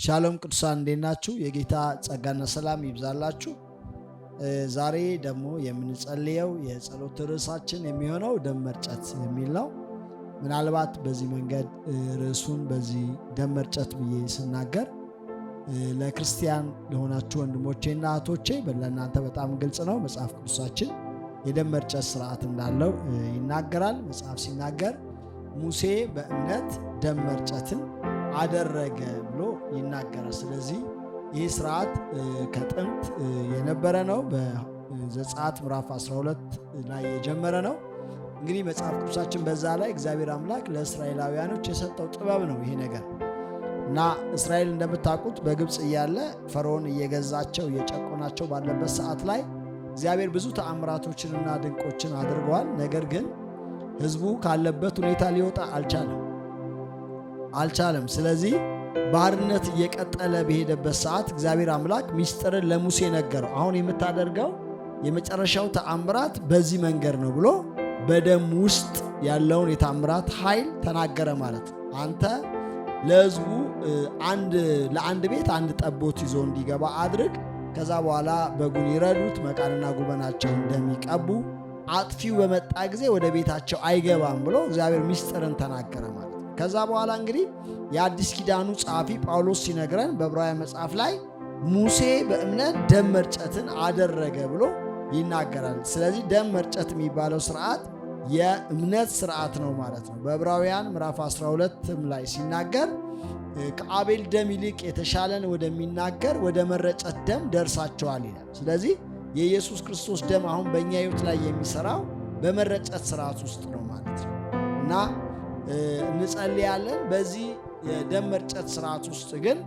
ሻሎም ቅዱሳን እንዴት ናችሁ? የጌታ ጸጋና ሰላም ይብዛላችሁ። ዛሬ ደግሞ የምንጸልየው የጸሎት ርዕሳችን የሚሆነው ደም መርጨት የሚል ነው። ምናልባት በዚህ መንገድ ርዕሱን በዚህ ደም መርጨት ብዬ ስናገር ለክርስቲያን ለሆናችሁ ወንድሞቼና እህቶቼ ለእናንተ በጣም ግልጽ ነው። መጽሐፍ ቅዱሳችን የደም መርጨት ስርዓት እንዳለው ይናገራል። መጽሐፍ ሲናገር ሙሴ በእምነት ደም መርጨትን አደረገ ብሎ ይናገራል። ስለዚህ ይህ ስርዓት ከጥንት የነበረ ነው። በዘጸአት ምዕራፍ 12 ላይ የጀመረ ነው። እንግዲህ መጽሐፍ ቅዱሳችን በዛ ላይ እግዚአብሔር አምላክ ለእስራኤላውያኖች የሰጠው ጥበብ ነው ይሄ ነገር እና እስራኤል እንደምታውቁት በግብፅ እያለ ፈርዖን እየገዛቸው እየጨቆናቸው ባለበት ሰዓት ላይ እግዚአብሔር ብዙ ተአምራቶችንና ድንቆችን አድርገዋል። ነገር ግን ሕዝቡ ካለበት ሁኔታ ሊወጣ አልቻለም። ስለዚህ ባርነት እየቀጠለ በሄደበት ሰዓት እግዚአብሔር አምላክ ሚስጥርን ለሙሴ ነገረው። አሁን የምታደርገው የመጨረሻው ተአምራት በዚህ መንገድ ነው ብሎ በደም ውስጥ ያለውን የተአምራት ኃይል ተናገረ ማለት ነው። አንተ ለሕዝቡ ለአንድ ቤት አንድ ጠቦት ይዞ እንዲገባ አድርግ። ከዛ በኋላ በጉን ይረዱት፣ መቃንና ጉበናቸው እንደሚቀቡ አጥፊው በመጣ ጊዜ ወደ ቤታቸው አይገባም ብሎ እግዚአብሔር ሚስጥርን ተናገረ ማለት ነው። ከዛ በኋላ እንግዲህ የአዲስ ኪዳኑ ጸሐፊ ጳውሎስ ሲነግረን በዕብራውያን መጽሐፍ ላይ ሙሴ በእምነት ደም መርጨትን አደረገ ብሎ ይናገራል። ስለዚህ ደም መርጨት የሚባለው ስርዓት የእምነት ስርዓት ነው ማለት ነው። በዕብራውያን ምዕራፍ 12 ላይ ሲናገር ከአቤል ደም ይልቅ የተሻለን ወደሚናገር ወደ መረጨት ደም ደርሳቸዋል ይላል። ስለዚህ የኢየሱስ ክርስቶስ ደም አሁን በእኛ ሕይወት ላይ የሚሰራው በመረጨት ስርዓት ውስጥ ነው ማለት ነው እና እንጸልያለን። በዚህ የደም መርጨት ስርዓት ውስጥ ግን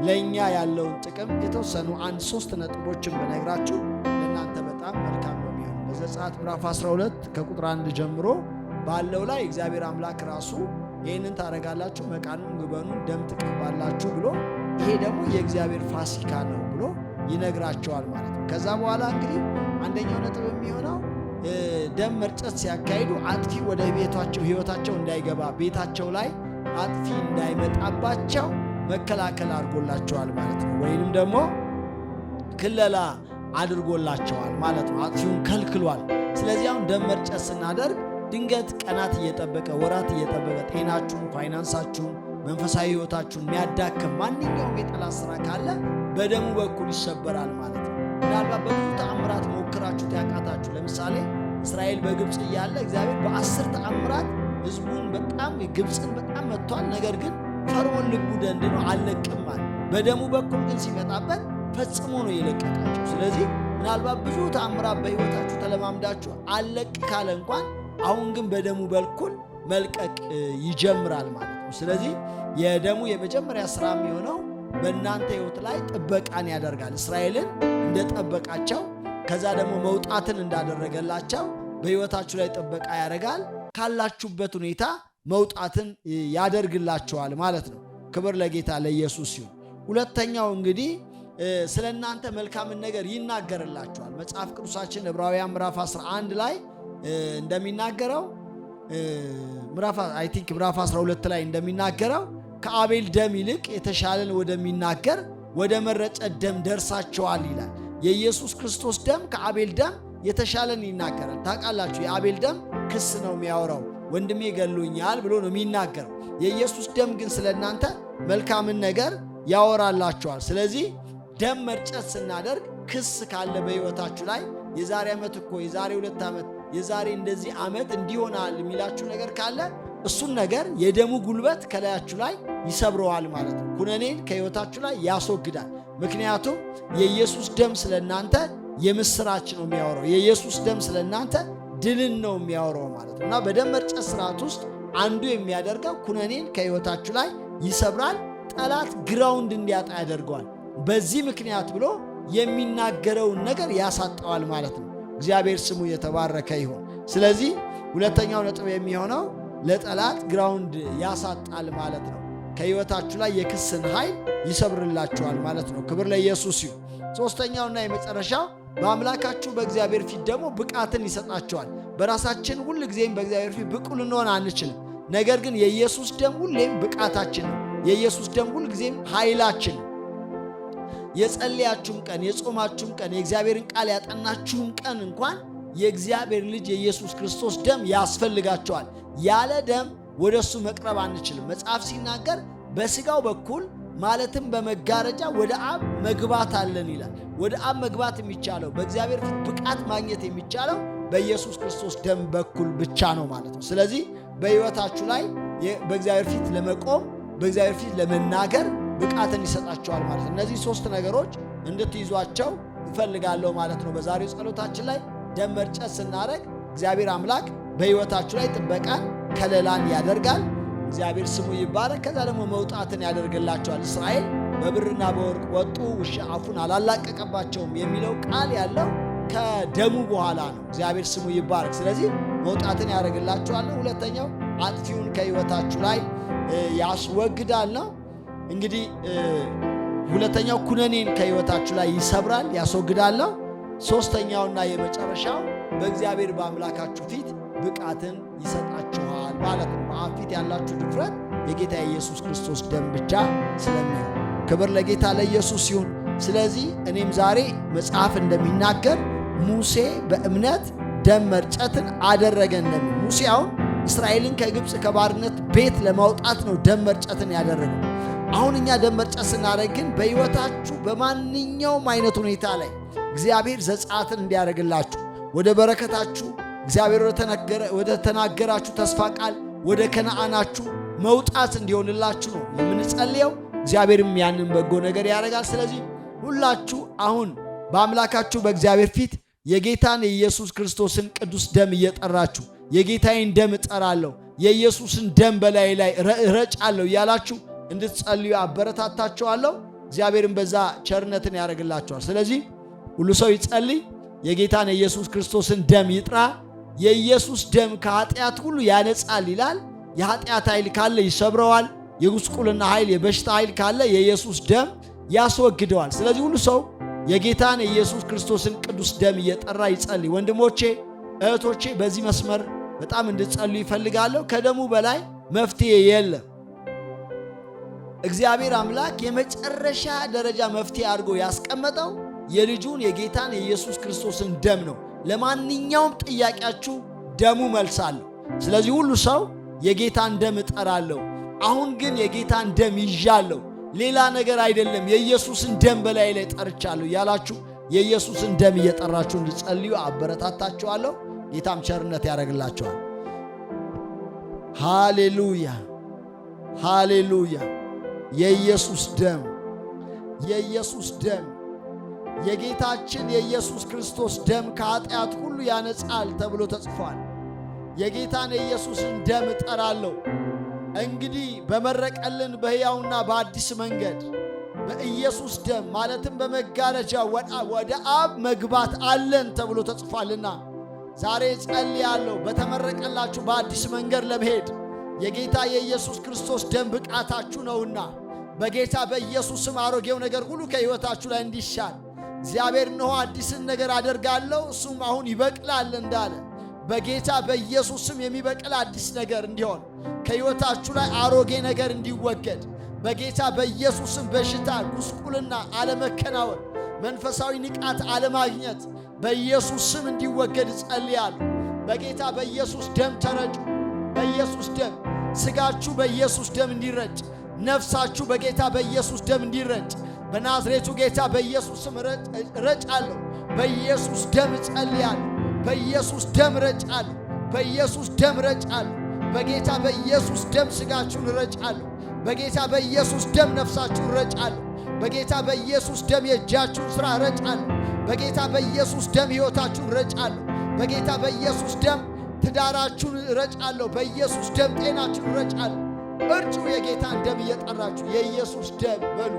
ለእኛ ያለውን ጥቅም የተወሰኑ 1-3 ነጥቦችን በነግራችሁ ለእናንተ በጣም መልካም ነው የሚሆነው። በዘጸአት ምዕራፍ 12 ከቁጥር 1 ጀምሮ ባለው ላይ እግዚአብሔር አምላክ ራሱ ይህንን ታደርጋላችሁ፣ መቃኑን ጉበኑን ደም ትቀባላችሁ ብሎ ይሄ ደግሞ የእግዚአብሔር ፋሲካ ነው ብሎ ይነግራቸዋል ማለት ነው። ከዛ በኋላ እንግዲህ አንደኛው ነጥብ የሚሆነው ደም መርጨት ሲያካሂዱ አጥፊ ወደ ሕይወታቸው እንዳይገባ፣ ቤታቸው ላይ አጥፊ እንዳይመጣባቸው መከላከል አድርጎላቸዋል ማለት ነው። ወይንም ደግሞ ክለላ አድርጎላቸዋል ማለት ነው። አጥፊውን ከልክሏል። ስለዚህ አሁን ደም መርጨት ስናደርግ ድንገት ቀናት እየጠበቀ ወራት እየጠበቀ ጤናችሁን፣ ፋይናንሳችሁን፣ መንፈሳዊ ሕይወታችሁን የሚያዳክም ማንኛውም የጠላት ስራ ካለ በደሙ በኩል ይሰበራል ማለት ነው። ምናልባት በብዙ ተአምራት ሞክራችሁ ያቃታችሁ፣ ለምሳሌ እስራኤል በግብፅ እያለ እግዚአብሔር በ10 ተአምራት ሕዝቡን በጣም ግብፅን በጣም መጥቷል። ነገር ግን ፈርዖን ልቡ ደንድኖ አልለቅም አለ። በደሙ በኩል ግን ሲመጣበት ፈጽሞ ነው የለቀቃቸው። ስለዚህ ምናልባት ብዙ ተአምራት በሕይወታችሁ ተለማምዳችሁ አልለቅ ካለ እንኳን አሁን ግን በደሙ በኩል መልቀቅ ይጀምራል ማለት ነው። ስለዚህ የደሙ የመጀመሪያ ስራ የሚሆነው በእናንተ ሕይወት ላይ ጥበቃን ያደርጋል። እስራኤልን እንደጠበቃቸው ከዛ ደግሞ መውጣትን እንዳደረገላቸው በሕይወታችሁ ላይ ጥበቃ ያደርጋል። ካላችሁበት ሁኔታ መውጣትን ያደርግላችኋል ማለት ነው። ክብር ለጌታ ለኢየሱስ ይሁን። ሁለተኛው እንግዲህ ስለ እናንተ መልካምን ነገር ይናገርላችኋል። መጽሐፍ ቅዱሳችን ዕብራውያን ምዕራፍ 11 ላይ እንደሚናገረው ምዕራፍ 12 ላይ እንደሚናገረው ከአቤል ደም ይልቅ የተሻለን ወደሚናገር ወደ መረጨት ደም ደርሳቸዋል ይላል። የኢየሱስ ክርስቶስ ደም ከአቤል ደም የተሻለን ይናገራል። ታውቃላችሁ፣ የአቤል ደም ክስ ነው የሚያወራው፣ ወንድሜ ገሎኛል ብሎ ነው የሚናገረው። የኢየሱስ ደም ግን ስለ እናንተ መልካምን ነገር ያወራላችኋል። ስለዚህ ደም መርጨት ስናደርግ ክስ ካለ በሕይወታችሁ ላይ የዛሬ ዓመት እኮ የዛሬ 2 ዓመት የዛሬ እንደዚህ ዓመት እንዲሆናል የሚላችሁ ነገር ካለ እሱን ነገር የደሙ ጉልበት ከላያችሁ ላይ ይሰብረዋል ማለት ነው። ኩነኔን ከሕይወታችሁ ላይ ያስወግዳል። ምክንያቱም የኢየሱስ ደም ስለ እናንተ የምስራች ነው የሚያወራው። የኢየሱስ ደም ስለ እናንተ ድልን ነው የሚያወራው ማለት ነው እና በደም መርጨት ስርዓት ውስጥ አንዱ የሚያደርገው ኩነኔን ከሕይወታችሁ ላይ ይሰብራል። ጠላት ግራውንድ እንዲያጣ ያደርገዋል። በዚህ ምክንያት ብሎ የሚናገረውን ነገር ያሳጠዋል ማለት ነው። እግዚአብሔር ስሙ የተባረከ ይሁን። ስለዚህ ሁለተኛው ነጥብ የሚሆነው ለጠላት ግራውንድ ያሳጣል ማለት ነው። ከሕይወታችሁ ላይ የክስን ኃይል ይሰብርላችኋል ማለት ነው። ክብር ለኢየሱስ ይሁን። ሦስተኛውና የመጨረሻው በአምላካችሁ በእግዚአብሔር ፊት ደግሞ ብቃትን ይሰጣችኋል። በራሳችን ሁል ጊዜም በእግዚአብሔር ፊት ብቁ ልንሆን አንችልም። ነገር ግን የኢየሱስ ደም ሁሌም ብቃታችን ነው። የኢየሱስ ደም ሁልጊዜም ኃይላችን። የጸለያችሁም ቀን የጾማችሁም ቀን የእግዚአብሔርን ቃል ያጠናችሁም ቀን እንኳን የእግዚአብሔር ልጅ የኢየሱስ ክርስቶስ ደም ያስፈልጋቸዋል። ያለ ደም ወደሱ መቅረብ አንችልም። መጽሐፍ ሲናገር በሥጋው በኩል ማለትም በመጋረጃ ወደ አብ መግባት አለን ይላል። ወደ አብ መግባት የሚቻለው በእግዚአብሔር ፊት ብቃት ማግኘት የሚቻለው በኢየሱስ ክርስቶስ ደም በኩል ብቻ ነው ማለት ነው። ስለዚህ በሕይወታችሁ ላይ በእግዚአብሔር ፊት ለመቆም በእግዚአብሔር ፊት ለመናገር ብቃትን ይሰጣቸዋል ማለት ነው። እነዚህ ሶስት ነገሮች እንድትይዟቸው እፈልጋለሁ ማለት ነው። በዛሬው ጸሎታችን ላይ ደም መርጨት ስናደርግ እግዚአብሔር አምላክ በሕይወታችሁ ላይ ጥበቃን ከለላን ያደርጋል። እግዚአብሔር ስሙ ይባረክ። ከዛ ደግሞ መውጣትን ያደርግላቸዋል። እስራኤል በብርና በወርቅ ወጡ፣ ውሻ አፉን አላላቀቀባቸውም የሚለው ቃል ያለው ከደሙ በኋላ ነው። እግዚአብሔር ስሙ ይባረክ። ስለዚህ መውጣትን ያደርግላቸዋል። ሁለተኛው አጥፊውን ከሕይወታችሁ ላይ ያስወግዳል ነው። እንግዲህ ሁለተኛው ኩነኔን ከሕይወታችሁ ላይ ይሰብራል፣ ያስወግዳል ነው። ሶስተኛውና የመጨረሻው በእግዚአብሔር በአምላካችሁ ፊት ብቃትን ይሰጣችኋል ማለት ነው። በአብ ፊት ያላችሁ ድፍረት የጌታ የኢየሱስ ክርስቶስ ደም ብቻ ስለሚሆን ክብር ለጌታ ለኢየሱስ ይሁን። ስለዚህ እኔም ዛሬ መጽሐፍ እንደሚናገር ሙሴ በእምነት ደም መርጨትን አደረገ እንደሚል ሙሴ አሁን እስራኤልን ከግብፅ ከባርነት ቤት ለማውጣት ነው ደም መርጨትን ያደረገው። አሁን እኛ ደም መርጨት ስናደርግ ግን በሕይወታችሁ በማንኛውም አይነት ሁኔታ ላይ እግዚአብሔር ዘጸአትን እንዲያደርግላችሁ ወደ በረከታችሁ እግዚአብሔር ወደ ተናገራችሁ ተስፋ ቃል ወደ ከነዓናችሁ መውጣት እንዲሆንላችሁ ነው የምንጸልየው። እግዚአብሔርም ያንን በጎ ነገር ያደርጋል። ስለዚህ ሁላችሁ አሁን በአምላካችሁ በእግዚአብሔር ፊት የጌታን የኢየሱስ ክርስቶስን ቅዱስ ደም እየጠራችሁ የጌታዬን ደም እጠራለሁ፣ የኢየሱስን ደም በላይ ላይ እረጫለሁ እያላችሁ እንድትጸልዩ አበረታታችኋለሁ። እግዚአብሔርም በዛ ቸርነትን ያደርግላችኋል። ስለዚህ ሁሉ ሰው ይጸልይ፣ የጌታን የኢየሱስ ክርስቶስን ደም ይጥራ። የኢየሱስ ደም ከኃጢአት ሁሉ ያነጻል ይላል። የኃጢአት ኃይል ካለ ይሰብረዋል። የጉስቁልና ኃይል፣ የበሽታ ኃይል ካለ የኢየሱስ ደም ያስወግደዋል። ስለዚህ ሁሉ ሰው የጌታን የኢየሱስ ክርስቶስን ቅዱስ ደም እየጠራ ይጸልይ። ወንድሞቼ እህቶቼ፣ በዚህ መስመር በጣም እንድትጸልዩ ይፈልጋለሁ። ከደሙ በላይ መፍትሄ የለም። እግዚአብሔር አምላክ የመጨረሻ ደረጃ መፍትሄ አድርጎ ያስቀመጠው የልጁን የጌታን የኢየሱስ ክርስቶስን ደም ነው። ለማንኛውም ጥያቄያችሁ ደሙ መልስ አለው። ስለዚህ ሁሉ ሰው የጌታን ደም እጠራለሁ፣ አሁን ግን የጌታን ደም ይዣለሁ፣ ሌላ ነገር አይደለም፣ የኢየሱስን ደም በላይ ላይ ጠርቻለሁ ያላችሁ የኢየሱስን ደም እየጠራችሁ እንድጸልዩ አበረታታችኋለሁ። ጌታም ቸርነት ያደርግላችኋል። ሃሌሉያ ሃሌሉያ። የኢየሱስ ደም የኢየሱስ ደም የጌታችን የኢየሱስ ክርስቶስ ደም ከኃጢአት ሁሉ ያነጻል ተብሎ ተጽፏል። የጌታን የኢየሱስን ደም እጠራለሁ። እንግዲህ በመረቀልን በሕያውና በአዲስ መንገድ በኢየሱስ ደም ማለትም በመጋረጃ ወደ አብ መግባት አለን ተብሎ ተጽፏልና ዛሬ ጸልያለሁ። በተመረቀላችሁ በአዲስ መንገድ ለመሄድ የጌታ የኢየሱስ ክርስቶስ ደም ብቃታችሁ ነውና በጌታ በኢየሱስ ስም አሮጌው ነገር ሁሉ ከሕይወታችሁ ላይ እንዲሻል እግዚአብሔር እነሆ አዲስን ነገር አደርጋለሁ እሱም አሁን ይበቅላል እንዳለ በጌታ በኢየሱስ ስም የሚበቅል አዲስ ነገር እንዲሆን ከሕይወታችሁ ላይ አሮጌ ነገር እንዲወገድ በጌታ በኢየሱስ ስም በሽታ፣ ጉስቁልና፣ አለመከናወን፣ መንፈሳዊ ንቃት አለማግኘት በኢየሱስ ስም እንዲወገድ ጸልያለሁ። በጌታ በኢየሱስ ደም ተረጩ። በኢየሱስ ደም ሥጋችሁ በኢየሱስ ደም እንዲረጭ፣ ነፍሳችሁ በጌታ በኢየሱስ ደም እንዲረጭ በናዝሬቱ ጌታ በኢየሱስ ስም ረጫለሁ። በኢየሱስ ደም ጸልያለሁ። በኢየሱስ ደም ረጫለሁ። በኢየሱስ ደም ረጫለሁ። በጌታ በኢየሱስ ደም ሥጋችሁን ረጫለሁ። በጌታ በኢየሱስ ደም ነፍሳችሁን ረጫለሁ። በጌታ በኢየሱስ ደም የእጃችሁን ሥራ ረጫለሁ። በጌታ በኢየሱስ ደም ሕይወታችሁን ረጫለሁ። በጌታ በኢየሱስ ደም ትዳራችሁን ረጫለሁ። በኢየሱስ ደም ጤናችሁን ረጫለሁ። እርጩ። የጌታን ደም እየጠራችሁ የኢየሱስ ደም በሉ።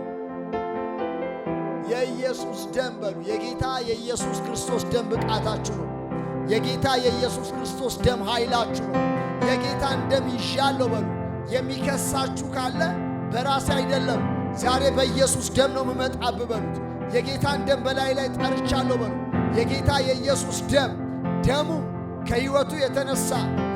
የኢየሱስ ደም በሉ። የጌታ የኢየሱስ ክርስቶስ ደም ብቃታችሁ ነው። የጌታ የኢየሱስ ክርስቶስ ደም ኃይላችሁ ነው። የጌታን ደም ይዣለሁ በሉ። የሚከሳችሁ ካለ በራሴ አይደለም፣ ዛሬ በኢየሱስ ደም ነው የምመጣብ በሉት። የጌታን ደም በላይ ላይ ጠርቻለሁ በሉ። የጌታ የኢየሱስ ደም ደሙ ከሕይወቱ የተነሳ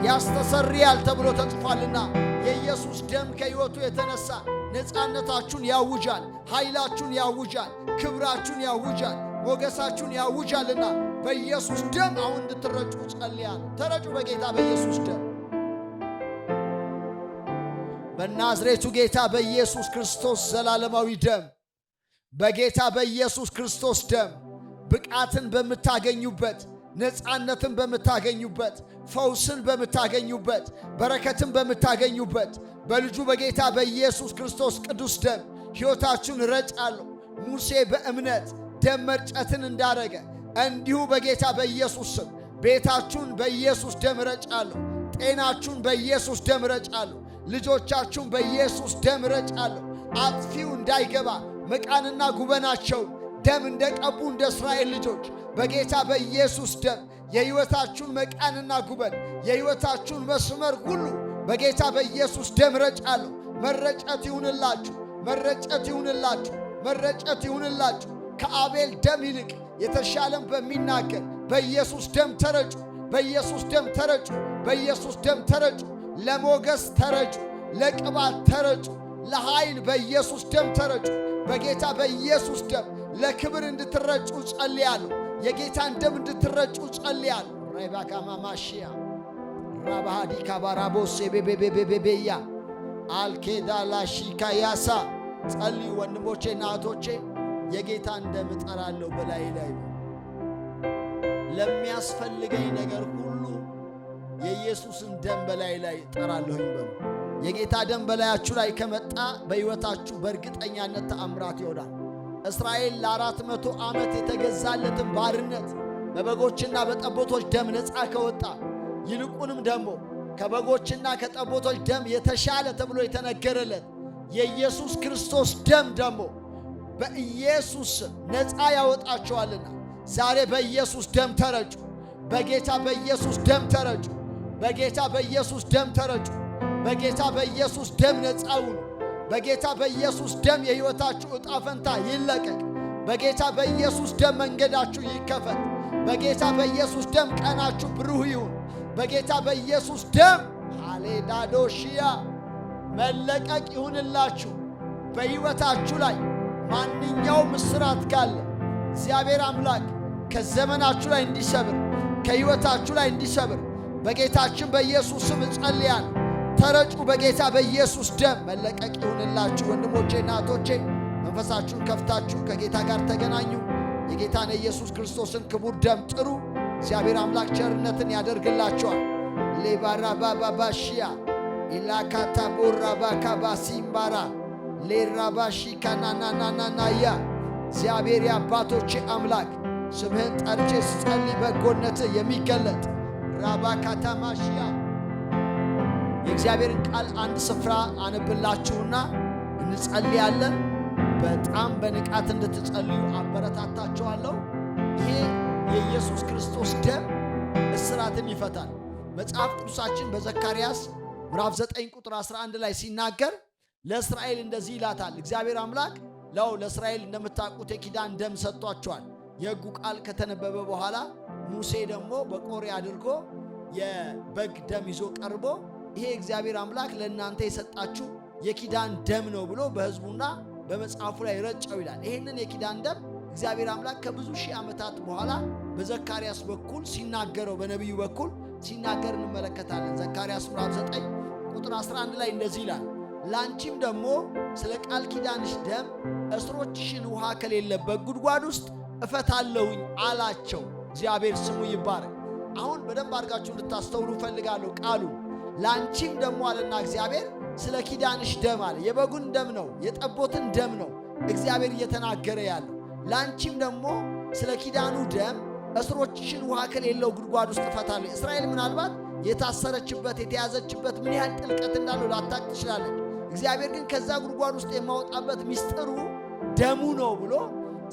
ያስተሰርያል ተብሎ ተጽፏልና የኢየሱስ ደም ከሕይወቱ የተነሳ ነፃነታችሁን ያውጃል፣ ኃይላችሁን ያውጃል፣ ክብራችሁን ያውጃል፣ ሞገሳችሁን ያውጃልና በኢየሱስ ደም አሁን እንድትረጩ ጸልያለሁ። ተረጩ በጌታ በኢየሱስ ደም። በናዝሬቱ ጌታ በኢየሱስ ክርስቶስ ዘላለማዊ ደም፣ በጌታ በኢየሱስ ክርስቶስ ደም ብቃትን በምታገኙበት፣ ነፃነትን በምታገኙበት፣ ፈውስን በምታገኙበት፣ በረከትን በምታገኙበት በልጁ በጌታ በኢየሱስ ክርስቶስ ቅዱስ ደም ሕይወታችሁን ረጫለሁ። ሙሴ በእምነት ደም መርጨትን እንዳረገ እንዲሁ በጌታ በኢየሱስ ስም ቤታችሁን በኢየሱስ ደም ረጫለሁ። ጤናችሁን በኢየሱስ ደም ረጫለሁ። ልጆቻችሁን በኢየሱስ ደም ረጫለሁ። አጥፊው እንዳይገባ መቃንና ጉበናቸውን ደም እንደቀቡ እንደ እስራኤል ልጆች በጌታ በኢየሱስ ደም የሕይወታችሁን መቃንና ጉበን የሕይወታችሁን መስመር ሁሉ በጌታ በኢየሱስ ደም ረጫለሁ። መረጨት ይሁንላችሁ፣ መረጨት ይሁንላችሁ፣ መረጨት ይሁንላችሁ። ከአቤል ደም ይልቅ የተሻለም በሚናገር በኢየሱስ ደም ተረጩ፣ በኢየሱስ ደም ተረጩ፣ በኢየሱስ ደም ተረጩ። ለሞገስ ተረጩ፣ ለቅባት ተረጩ፣ ለኃይል በኢየሱስ ደም ተረጩ። በጌታ በኢየሱስ ደም ለክብር እንድትረጩ ጸልያለሁ። የጌታን ደም እንድትረጩ ጸልያለሁ። ራይባካማማሽያ ራባሃዲ ካባራቦስ ቤቤቤቤቤያ አልኬዳላሺካ ያሳ ጸልዩ ወንድሞቼና እህቶቼ። የጌታን ደም እጠራለሁ በላይ ላይ ለሚያስፈልገኝ ነገር ሁሉ የኢየሱስን ደም በላይ ላይ እጠራለሁኝ በሉ። የጌታ ደም በላያችሁ ላይ ከመጣ በሕይወታችሁ በእርግጠኛነት ተአምራት ይሆናል። እስራኤል ለ400 ዓመት የተገዛለትን ባርነት በበጎችና በጠቦቶች ደም ነፃ ከወጣ ይልቁንም ደግሞ ከበጎችና ከጠቦቶች ደም የተሻለ ተብሎ የተነገረለት የኢየሱስ ክርስቶስ ደም ደግሞ በኢየሱስ ነፃ ያወጣቸዋልና ዛሬ በኢየሱስ ደም ተረጩ። በጌታ በኢየሱስ ደም ተረጩ። በጌታ በኢየሱስ ደም ተረጩ። በጌታ በኢየሱስ ደም ነፃ ሁኑ። በጌታ በኢየሱስ ደም የሕይወታችሁ ዕጣ ፈንታ ይለቀቅ። በጌታ በኢየሱስ ደም መንገዳችሁ ይከፈት። በጌታ በኢየሱስ ደም ቀናችሁ ብሩህ ይሁን። በጌታ በኢየሱስ ደም ሃሌዳዶሺያ መለቀቅ ይሁንላችሁ። በሕይወታችሁ ላይ ማንኛውም እስራት ካለ እግዚአብሔር አምላክ ከዘመናችሁ ላይ እንዲሰብር፣ ከሕይወታችሁ ላይ እንዲሰብር በጌታችን በኢየሱስ ስም እጸልያለሁ። ተረጩ። በጌታ በኢየሱስ ደም መለቀቅ ይሁንላችሁ። ወንድሞቼና እህቶቼ መንፈሳችሁን ከፍታችሁ ከጌታ ጋር ተገናኙ። የጌታን የኢየሱስ ክርስቶስን ክቡር ደም ጥሩ። እግዚአብሔር አምላክ ቸርነትን ያደርግላችኋል። ሌባራባባባሺያ ኢላካታ ቦራባካባሲምባራ ሌራባሺ ካናናናናያ እግዚአብሔር የአባቶቼ አምላክ ስምህን ጠርቼ ስጸልይ በጎነትህ የሚገለጥ ራባካታማሺያ የእግዚአብሔርን ቃል አንድ ስፍራ አነብላችሁና እንጸልያለን። በጣም በንቃት እንድትጸልዩ አበረታታችኋለሁ። ይሄ የኢየሱስ ክርስቶስ ደም እስራትን ይፈታል። መጽሐፍ ቅዱሳችን በዘካርያስ ምዕራፍ 9 ቁጥር 11 ላይ ሲናገር ለእስራኤል እንደዚህ ይላታል። እግዚአብሔር አምላክ ለእስራኤል እንደምታውቁት የኪዳን ደም ሰጥቷቸዋል። የሕጉ ቃል ከተነበበ በኋላ ሙሴ ደግሞ በቆሬ አድርጎ የበግ ደም ይዞ ቀርቦ ይሄ እግዚአብሔር አምላክ ለእናንተ የሰጣችሁ የኪዳን ደም ነው ብሎ በሕዝቡና በመጽሐፉ ላይ ረጨው ይላል። ይህንን የኪዳን ደም እግዚአብሔር አምላክ ከብዙ ሺህ ዓመታት በኋላ በዘካርያስ በኩል ሲናገረው በነቢዩ በኩል ሲናገር እንመለከታለን። ዘካርያስ ምዕራፍ 9 ቁጥር 11 ላይ እንደዚህ ይላል፣ ላንቺም ደግሞ ስለ ቃል ኪዳንሽ ደም እስሮችሽን ውሃ ከሌለበት ጉድጓድ ውስጥ እፈታለሁኝ አላቸው። እግዚአብሔር ስሙ ይባረክ። አሁን በደንብ አድርጋችሁ እንድታስተውሉ ፈልጋለሁ። ቃሉ ላንቺም ደግሞ አለና እግዚአብሔር ስለ ኪዳንሽ ደም አለ። የበጉን ደም ነው፣ የጠቦትን ደም ነው እግዚአብሔር እየተናገረ ያለው። ላንቺም ደግሞ ስለ ኪዳኑ ደም እስሮችሽን ውሃ ከሌለው ጉድጓድ ውስጥ እፈታለሁ። እስራኤል ምናልባት የታሰረችበት የተያዘችበት ምን ያህል ጥልቀት እንዳለው ላታቅ ትችላለች። እግዚአብሔር ግን ከዛ ጉድጓድ ውስጥ የማወጣበት ሚስጥሩ ደሙ ነው ብሎ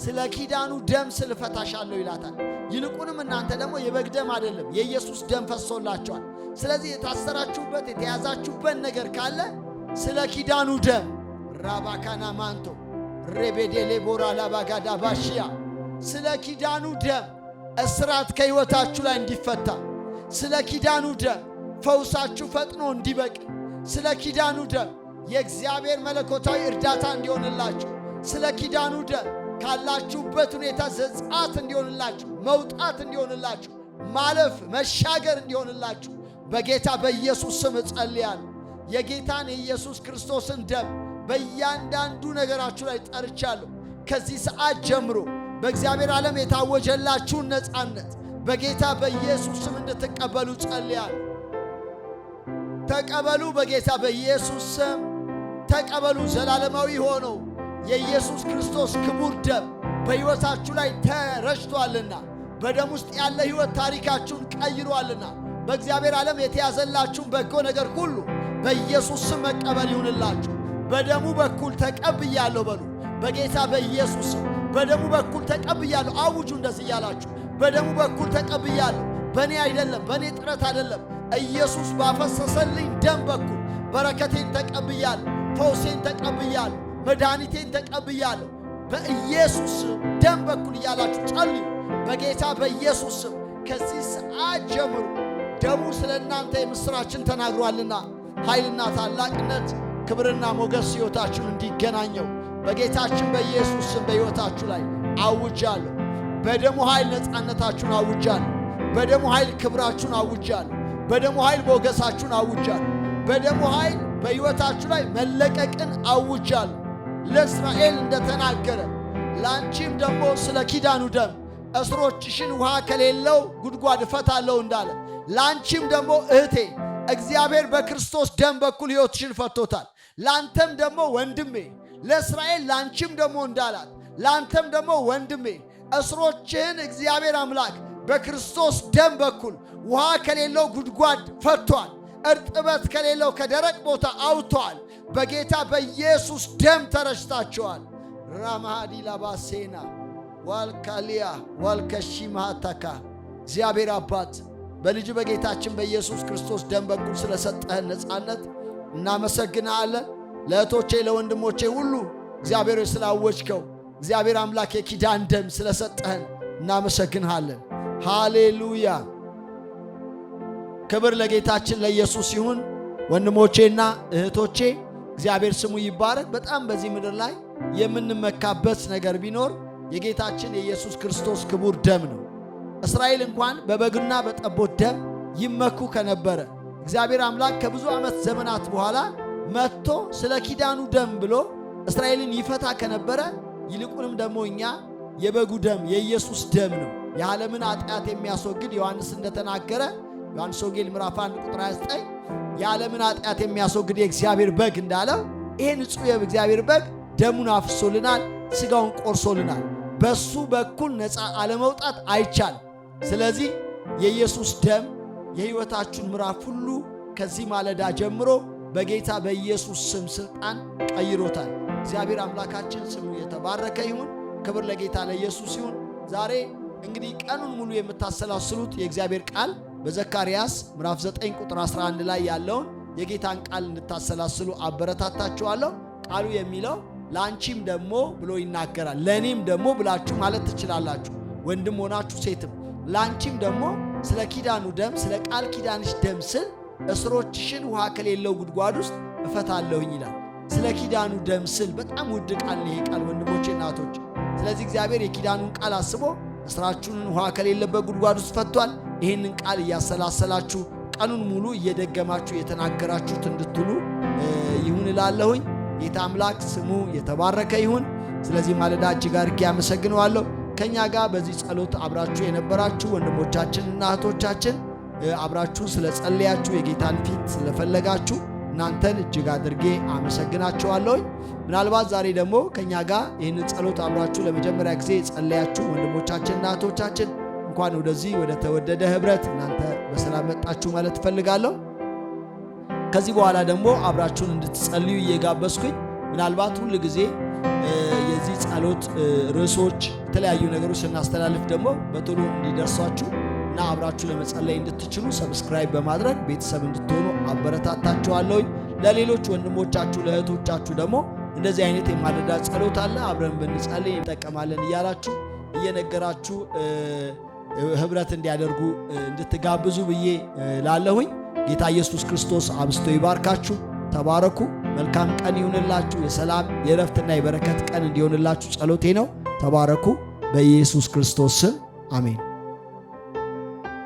ስለ ኪዳኑ ደም ስል እፈታሻለሁ ይላታል። ይልቁንም እናንተ ደግሞ የበግ ደም አይደለም የኢየሱስ ደም ፈሶላቸዋል። ስለዚህ የታሰራችሁበት የተያዛችሁበት ነገር ካለ ስለ ኪዳኑ ደም ራባካና ማንቶ ሬቤዴሌ ቦራ ላባጋዳ ባሽያ ስለ ኪዳኑ ደም እስራት ከሕይወታችሁ ላይ እንዲፈታ፣ ስለ ኪዳኑ ደም ፈውሳችሁ ፈጥኖ እንዲበቅል፣ ስለ ኪዳኑ ደም የእግዚአብሔር መለኮታዊ እርዳታ እንዲሆንላችሁ፣ ስለ ኪዳኑ ደም ካላችሁበት ሁኔታ ዘጻት እንዲሆንላችሁ፣ መውጣት እንዲሆንላችሁ፣ ማለፍ መሻገር እንዲሆንላችሁ በጌታ በኢየሱስ ስም እጸልያለሁ። የጌታን የኢየሱስ ክርስቶስን ደም በእያንዳንዱ ነገራችሁ ላይ ጠርቻለሁ። ከዚህ ሰዓት ጀምሮ በእግዚአብሔር ዓለም የታወጀላችሁን ነፃነት በጌታ በኢየሱስ ስም እንድትቀበሉ ጸልያለሁ። ተቀበሉ፣ በጌታ በኢየሱስ ስም ተቀበሉ። ዘላለማዊ ሆነው የኢየሱስ ክርስቶስ ክቡር ደም በሕይወታችሁ ላይ ተረጭቷልና፣ በደም ውስጥ ያለ ሕይወት ታሪካችሁን ቀይሯልና፣ በእግዚአብሔር ዓለም የተያዘላችሁን በጎ ነገር ሁሉ በኢየሱስ ስም መቀበል ይሁንላችሁ። በደሙ በኩል ተቀብያለሁ በሉ። በጌታ በኢየሱስ ስም በደሙ በኩል ተቀብያለሁ። አውጁ እንደዚህ እያላችሁ፣ በደሙ በኩል ተቀብያለሁ። በእኔ አይደለም፣ በእኔ ጥረት አይደለም። ኢየሱስ ባፈሰሰልኝ ደም በኩል በረከቴን ተቀብያለሁ፣ ፈውሴን ተቀብያለሁ፣ መድኃኒቴን ተቀብያለሁ። በኢየሱስ ደም በኩል እያላችሁ ጸልዩ። በጌታ በኢየሱስ ስም ከዚህ ሰዓት ጀምሮ ደሙ ስለ እናንተ የምሥራችን ተናግሯልና ኃይልና ታላቅነት ክብርና ሞገስ ሕይወታችሁን እንዲገናኘው በጌታችን በኢየሱስ ስም በሕይወታችሁ ላይ አውጃለሁ። በደሙ ኃይል ነፃነታችሁን አውጃለሁ። በደሙ ኃይል ክብራችሁን አውጃለሁ። በደሙ ኃይል ሞገሳችሁን አውጃለሁ። በደሙ ኃይል በሕይወታችሁ ላይ መለቀቅን አውጃለሁ። ለእስራኤል እንደተናገረ ለአንቺም ደግሞ ስለ ኪዳኑ ደም እስሮችሽን ውሃ ከሌለው ጉድጓድ እፈታለሁ እንዳለ ለአንቺም ደግሞ እህቴ እግዚአብሔር በክርስቶስ ደም በኩል ሕይወትሽን ፈቶታል። ለአንተም ደግሞ ወንድሜ ለእስራኤል ለአንቺም ደግሞ እንዳላት ለአንተም ደግሞ ወንድሜ እስሮችህን እግዚአብሔር አምላክ በክርስቶስ ደም በኩል ውሃ ከሌለው ጉድጓድ ፈቷል። እርጥበት ከሌለው ከደረቅ ቦታ አውጥቷል። በጌታ በኢየሱስ ደም ተረጭታችኋል። ራማሃዲ ላባሴና ዋልካሊያ ዋልከሺማታካ እግዚአብሔር አባት በልጅ በጌታችን በኢየሱስ ክርስቶስ ደም በኩል ስለሰጠህን ነፃነት እናመሰግናለን። ለእህቶቼ ለወንድሞቼ ሁሉ እግዚአብሔር ስላወጅከው እግዚአብሔር አምላክ የኪዳን ደም ስለሰጠህን እናመሰግንሃለን። ሃሌሉያ! ክብር ለጌታችን ለኢየሱስ ይሁን። ወንድሞቼና እህቶቼ እግዚአብሔር ስሙ ይባረክ። በጣም በዚህ ምድር ላይ የምንመካበት ነገር ቢኖር የጌታችን የኢየሱስ ክርስቶስ ክቡር ደም ነው። እስራኤል እንኳን በበግና በጠቦት ደም ይመኩ ከነበረ እግዚአብሔር አምላክ ከብዙ ዓመት ዘመናት በኋላ መጥቶ ስለ ኪዳኑ ደም ብሎ እስራኤልን ይፈታ ከነበረ ይልቁንም ደግሞ እኛ የበጉ ደም የኢየሱስ ደም ነው የዓለምን ኃጢአት የሚያስወግድ ዮሐንስ እንደተናገረ ዮሐንስ ወንጌል ምዕራፍ 1 ቁጥር 29 የዓለምን ኃጢአት የሚያስወግድ የእግዚአብሔር በግ እንዳለው ይሄ ንጹሕ የእግዚአብሔር በግ ደሙን አፍሶልናል፣ ሥጋውን ቆርሶልናል። በሱ በኩል ነፃ አለመውጣት አይቻልም። ስለዚህ የኢየሱስ ደም የሕይወታችሁን ምዕራፍ ሁሉ ከዚህ ማለዳ ጀምሮ በጌታ በኢየሱስ ስም ሥልጣን ቀይሮታል። እግዚአብሔር አምላካችን ስሙ የተባረከ ይሁን። ክብር ለጌታ ለኢየሱስ ይሁን። ዛሬ እንግዲህ ቀኑን ሙሉ የምታሰላስሉት የእግዚአብሔር ቃል በዘካርያስ ምዕራፍ 9 ቁጥር 11 ላይ ያለውን የጌታን ቃል እንድታሰላስሉ አበረታታችኋለሁ። ቃሉ የሚለው ለአንቺም ደግሞ ብሎ ይናገራል። ለእኔም ደግሞ ብላችሁ ማለት ትችላላችሁ፣ ወንድም ሆናችሁ ሴትም። ለአንቺም ደግሞ ስለ ኪዳኑ ደም ስለ ቃል ኪዳንሽ ደም ስል እስሮችሽን ውሃ ከሌለው ጉድጓድ ውስጥ እፈታለሁኝ ይላል። ስለ ኪዳኑ ደም ስል በጣም ውድ ቃል ነው ይሄ ቃል ወንድሞቼ እናቶች። ስለዚህ እግዚአብሔር የኪዳኑን ቃል አስቦ እስራችሁን ውሃ ከሌለበት ጉድጓድ ውስጥ ፈቷል። ይህንን ቃል እያሰላሰላችሁ ቀኑን ሙሉ እየደገማችሁ የተናገራችሁት እንድትሉ ይሁን እላለሁኝ። ጌታ አምላክ ስሙ የተባረከ ይሁን። ስለዚህ ማለዳ እጅግ አድርጌ አመሰግነዋለሁ። ከኛ ጋር በዚህ ጸሎት አብራችሁ የነበራችሁ ወንድሞቻችንና እህቶቻችን አብራችሁ ስለጸለያችሁ የጌታን ፊት ስለፈለጋችሁ እናንተን እጅግ አድርጌ አመሰግናችኋለሁ። ምናልባት ዛሬ ደግሞ ከኛ ጋር ይህንን ጸሎት አብራችሁ ለመጀመሪያ ጊዜ ጸለያችሁ ወንድሞቻችንና እህቶቻችን እንኳን ወደዚህ ወደ ተወደደ ህብረት እናንተ በሰላም መጣችሁ ማለት እፈልጋለሁ። ከዚህ በኋላ ደግሞ አብራችሁን እንድትጸልዩ እየጋበዝኩኝ ምናልባት ሁል ጊዜ የዚህ ጸሎት ርዕሶች የተለያዩ ነገሮች ስናስተላልፍ ደግሞ በቶሎ እንዲደርሷችሁ እና አብራችሁ ለመጸለይ እንድትችሉ ሰብስክራይብ በማድረግ ቤተሰብ እንድትሆኑ አበረታታችኋለሁ። ለሌሎች ወንድሞቻችሁ ለእህቶቻችሁ ደግሞ እንደዚህ አይነት የማለዳ ጸሎት አለ አብረን ብንጸልይ እንጠቀማለን እያላችሁ እየነገራችሁ ህብረት እንዲያደርጉ እንድትጋብዙ ብዬ ላለሁኝ። ጌታ ኢየሱስ ክርስቶስ አብስቶ ይባርካችሁ። ተባረኩ። መልካም ቀን ይሁንላችሁ። የሰላም የእረፍትና የበረከት ቀን እንዲሆንላችሁ ጸሎቴ ነው። ተባረኩ። በኢየሱስ ክርስቶስ ስም አሜን።